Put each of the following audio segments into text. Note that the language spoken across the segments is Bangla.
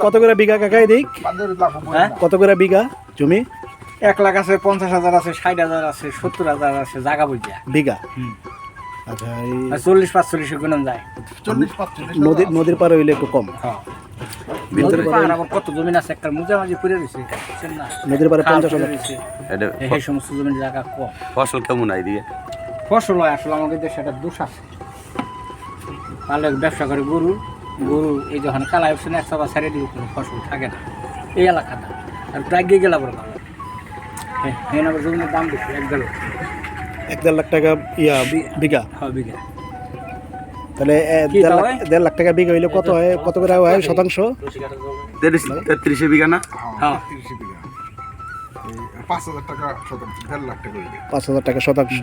কত করে বিঘা কাকা এদিক? কত করে বিঘা জমি? 1 লাখ আছে, 50,000 আছে, 60,000 আছে, 70,000 আছে, জায়গা বুঝা বিঘা। আচ্ছা, 40-45 গুণন যায়। নদীর পারে হইলে একটু কম। নদীর পার আবার কত জমি আছে, একটা মাঝামাঝি পড়ে রয়েছে না, নদীর পারে 50,000 এই সমস্ত জমির জায়গা কম। ফসল কেমন হয় দিয়ে? ফসল হয় আসলে আমাদের দেশে একটা দোষ আছে, তাহলে ব্যবসা করে গরু এই যখন কালাই উঠছে না, এক সবা সাইডে দিয়ে কোনো ফসল থাকে না এই এলাকাটা। আর প্রায় গিয়ে গেলে আবার ভালো, হ্যাঁ আবার জমির দাম বেশি, 1-1.5 লাখ টাকা বিঘা। হ্যাঁ বিঘা। তাহলে 1.5 লাখ টাকা বিঘা হইলে কত হয়, কত করে হয় শতাংশ? 33 বিঘা না? হ্যাঁ 5,000 টাকা শতাংশ, 1.5 লাখ টাকা হইলে 5,000 টাকা শতাংশ।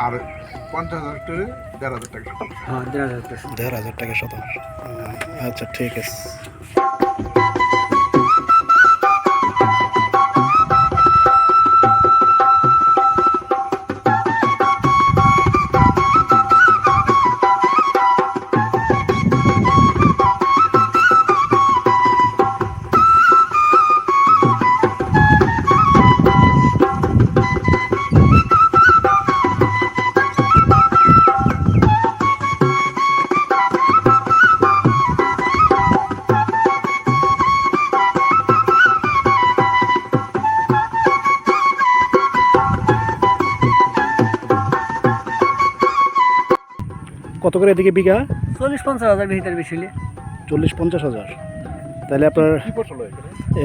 আর 50,000 টাকা 1,500 টাকা শতাংশ। হ্যাঁ 1,500 টাকা শতাংশ। আচ্ছা ঠিক আছে। কত করে এদিকে বিঘা? 40-50,000 ভিতরে বেশি হলে 40-50,000। তাহলে আপনার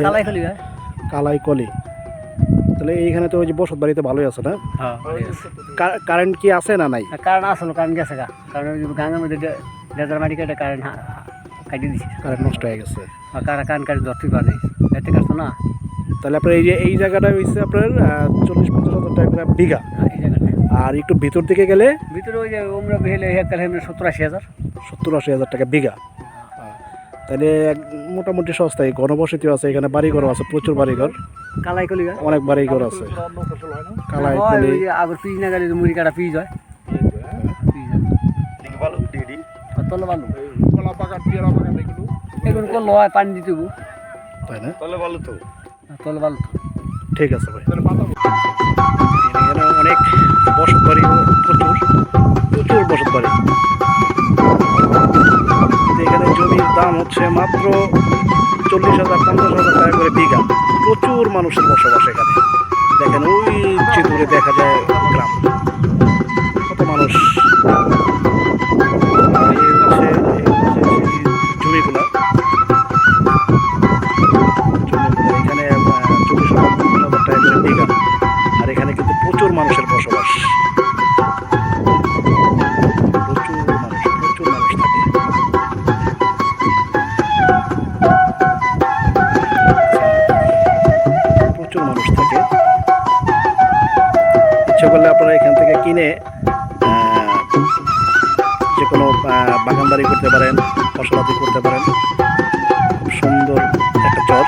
কালাইখালি হয়। কালাইকলি। তাহলে এইখানে তো ওই যে বসত বাড়িতে ভালোই আছে না? হ্যাঁ কারেন্ট কি আছে না নাই? কারণ আসলে কারণ গেছে গা, কারণ গাঙ্গের মধ্যে ডেজার মাটি কেটে কারেন্ট কাটিয়ে দিচ্ছে, কারেন্ট নষ্ট হয়ে গেছে। আর কারেন্ট কাটি ধরতে পারে এতে কাটতো না। তাহলে আপনার এই জায়গাটা হচ্ছে আপনার 40-50,000 টাকা করে বিঘা। এই জায়গাটা আর একটু ভিতর দিকে গেলে ভিতরে ওই যে আমরা বেহেলে হেক্টার হেমে 70-80 হাজার 70-80 হাজার টাকা বিঘা। তাহলে মোটামুটি সস্তায়, ঘনবসতিও আছে এখানে, বাড়িঘর আছে, প্রচুর বাড়িঘর, কালাইকলি অনেক বাড়িঘর আছে। কালাইকলি আবার পিস না গেলে মুড়ি কাটা পিস হয়, তলে ভালো কলা বাগান, পেয়ারা বাগান এগুলো করলো হয়, পানি দিতে হবো, তাই না? তাহলে ভালো তো। তলে ভালো। ঠিক আছে ভাই। এখানে অনেক বসত বাড়ি, প্রচুর বসত বাড়ি। এখানে জমির দাম হচ্ছে মাত্র 40,000-50,000 টাকা করে বিঘা। প্রচুর মানুষের বসবাস এখানে। দেখেন ওই যে দূরে দেখা যায় গ্রাম, কত মানুষ। জমিগুলা এখানে 40,000-50,000 টাকা করে বিঘা। আর এখানে কিন্তু প্রচুর মানুষের বসবাস, প্রচুর মানুষ থাকে। প্রচুর মানুষ থাকে। ইচ্ছে করলে আপনারা এখান থেকে কিনে যে কোনো বাগান বাড়ি করতে পারেন, ফসলাদি করতে পারেন। খুব সুন্দর একটা চর।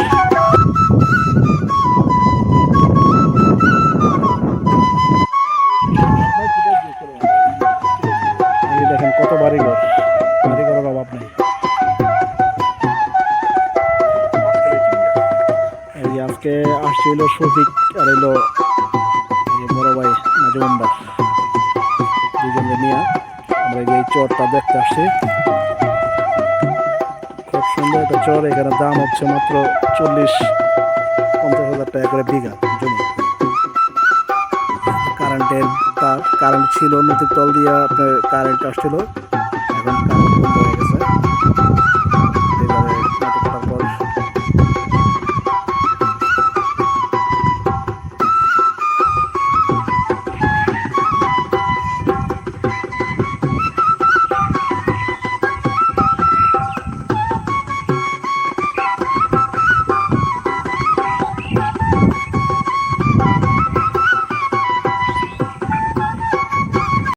দেখেন কত বাড়িঘর, বাড়িঘরের অভাব নেই। এই আজকে আসছিল শফিক আর এলো বড় ভাই নাজমুন্দার, দুজনে নিয়ে আমরা এই চরটা দেখতে আসছি। খুব সুন্দর একটা চর। এখানে দাম হচ্ছে মাত্র 40-50,000 টাকা করে বিঘা জমি। কারেন্ট ছিল, নদীর তল দিয়ে আপনার কারেন্ট আসছিল, এখন কারেন্ট বন্ধ হয়ে গেছে।